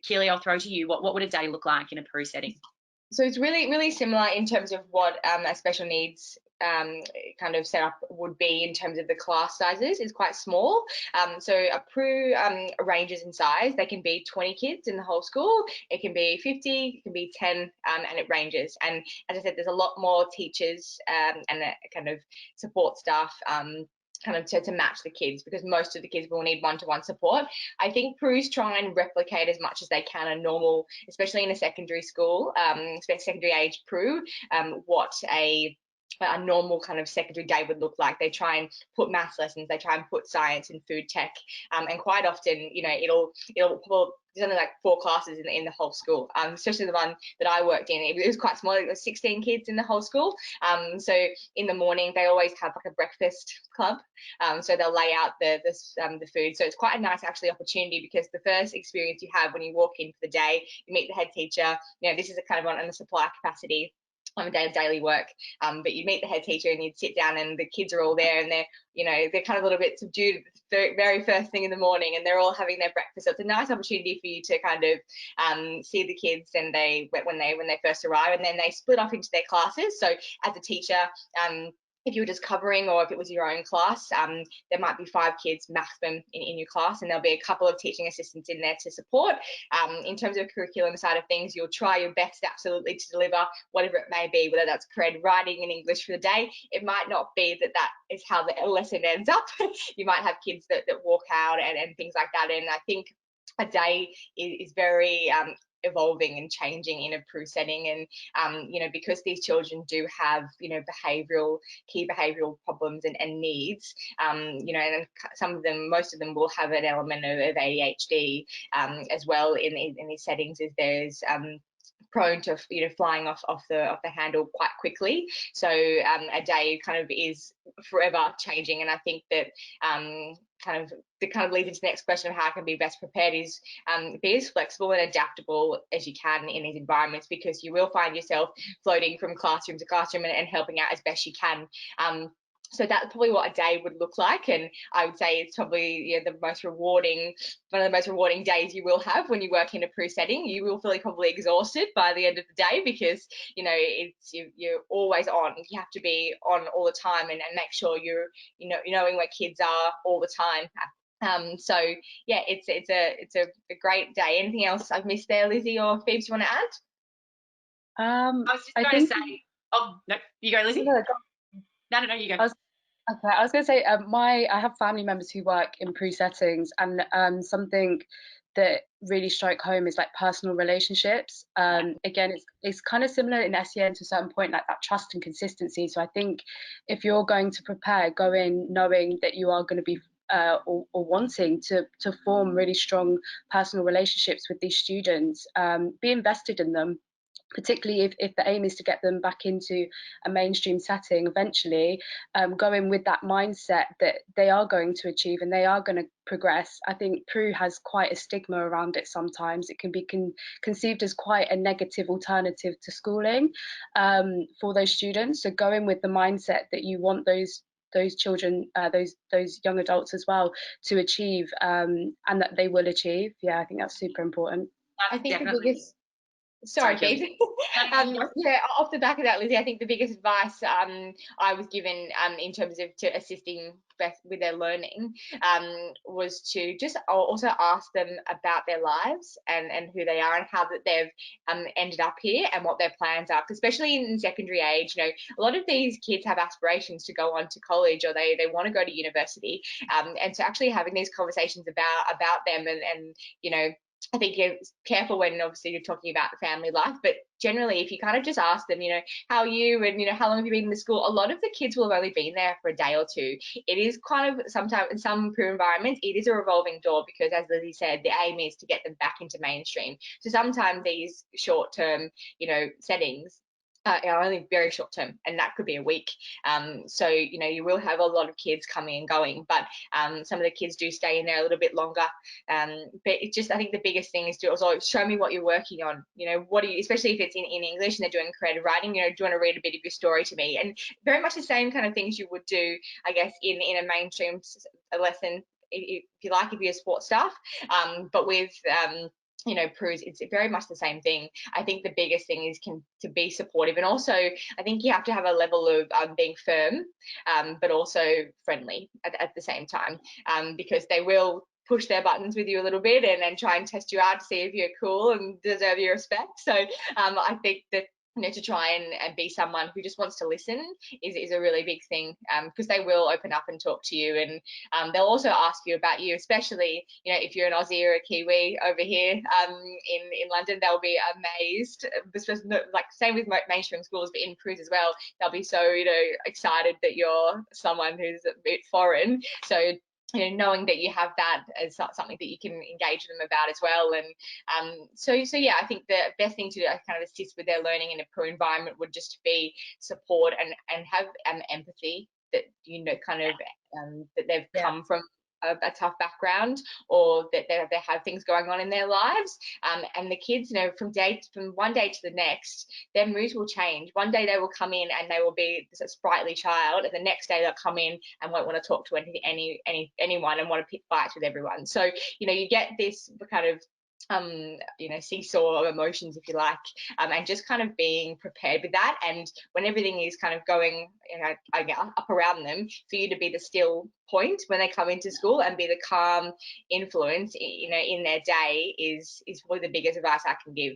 Keely, I'll throw to you. What would a day look like in a PRU setting? So it's really similar in terms of what a special needs kind of setup would be in terms of the class sizes. Is quite small. So a PRU ranges in size. They can be 20 kids in the whole school. It can be 50, it can be 10, and it ranges. And as I said, there's a lot more teachers and kind of support staff kind of to match the kids, because most of the kids will need one-to-one support. I think PRUs try and replicate as much as they can a normal, especially in a secondary school, secondary age PRU, what a normal kind of secondary day would look like. They try and put maths lessons, they try and put science and food tech, and quite often, you know, it'll there's only like 4 classes in the whole school, especially the one that I worked in. It was quite small. It was 16 kids in the whole school. So in the morning they always have like a breakfast club. So they'll lay out the food. So it's quite a nice actually opportunity, because the first experience you have when you walk in for the day, you meet the head teacher. You know, this is a kind of on the supply capacity on a day of daily work, but you meet the head teacher and you'd sit down and the kids are all there, and they're kind of a little bit subdued the very first thing in the morning, and they're all having their breakfast. So it's a nice opportunity for you to kind of see the kids and when they first arrive, and then they split off into their classes. So as a teacher, if you were just covering, or if it was your own class, there might be 5 kids maximum in your class, and there'll be a couple of teaching assistants in there to support. In terms of curriculum side of things, you'll try your best absolutely to deliver whatever it may be, whether that's cred, writing and English for the day. It might not be that is how the lesson ends up. You might have kids that walk out and things like that. And I think a day is very evolving and changing in a PRU setting, and because these children do have key behavioral problems and needs, and most of them will have an element of ADHD as well in these settings, as there's prone to flying off the handle quite quickly. So a day kind of is forever changing, and I think that kind of leads into the next question of how I can be best prepared is be as flexible and adaptable as you can in these environments, because you will find yourself floating from classroom to classroom and helping out as best you can. So that's probably what a day would look like, and I would say it's probably one of the most rewarding days you will have when you work in a PRU setting. You will feel probably exhausted by the end of the day, because you're always on. You have to be on all the time and make sure you're knowing where kids are all the time. So yeah, it's a great day. Anything else I've missed there, Lizzie or Phoebes, you want to add? I was just going to say, oh no, you go, Lizzie. No, you go. I was going to say, I have family members who work in PRU settings, and something that really strike home is like personal relationships. Again, it's kind of similar in SEN to a certain point, like that trust and consistency. So I think if you're going to prepare, go in knowing that you are going to be or wanting to form really strong personal relationships with these students, be invested in them, particularly if the aim is to get them back into a mainstream setting eventually. Go in with that mindset that they are going to achieve and they are going to progress. I think PRU has quite a stigma around it sometimes. It can be conceived as quite a negative alternative to schooling for those students. So go in with the mindset that you want those children, those young adults as well, to achieve, and that they will achieve. Yeah, I think that's super important. I think the biggest Sorry, Phoebe. Off the back of that, Lizzie, I think the biggest advice I was given in terms of to assisting with their learning was to just also ask them about their lives and who they are and how that they've ended up here and what their plans are. Especially in secondary age, a lot of these kids have aspirations to go on to college, or they want to go to university, and so actually having these conversations about them and I think you're careful when obviously you're talking about the family life, but generally if you kind of just ask them, how are you, and how long have you been in the school, a lot of the kids will have only been there for a day or two. It is kind of sometimes in some PRU environments, it is a revolving door, because as Lizzie said, the aim is to get them back into mainstream. So sometimes these short-term, settings are only very short term, and that could be a week. So you will have a lot of kids coming and going, but some of the kids do stay in there a little bit longer. But it's just, I think the biggest thing is to also show me what you're working on. What are you, especially if it's in English and they're doing creative writing, do you want to read a bit of your story to me? And very much the same kind of things you would do, I guess, in a mainstream lesson, if you like, if you're sports staff, but with PRUs, it's very much the same thing. I think the biggest thing is to be supportive, and also I think you have to have a level of being firm, but also friendly at the same time, because they will push their buttons with you a little bit and try and test you out to see if you're cool and deserve your respect. So I think that to try and be someone who just wants to listen is a really big thing, because they will open up and talk to you, and they'll also ask you about you, especially if you're an Aussie or a Kiwi over here in London. They'll be amazed, like same with mainstream schools, but in PRUs as well, they'll be so excited that you're someone who's a bit foreign. So knowing that you have that as something that you can engage them about as well. And so yeah, I think the best thing to do, kind of assist with their learning in a PRU environment, would just be support and have empathy, that kind of that they've come from a tough background, or that they have things going on in their lives, and the kids, from one day to the next, their moods will change. One day they will come in and they will be this sprightly child, and the next day they'll come in and won't want to talk to anyone and want to pick fights with everyone. So you get this kind of seesaw of emotions, if you like, and just kind of being prepared with that. And when everything is kind of going up around them, for you to be the still point when they come into school and be the calm influence in their day is probably the biggest advice I can give.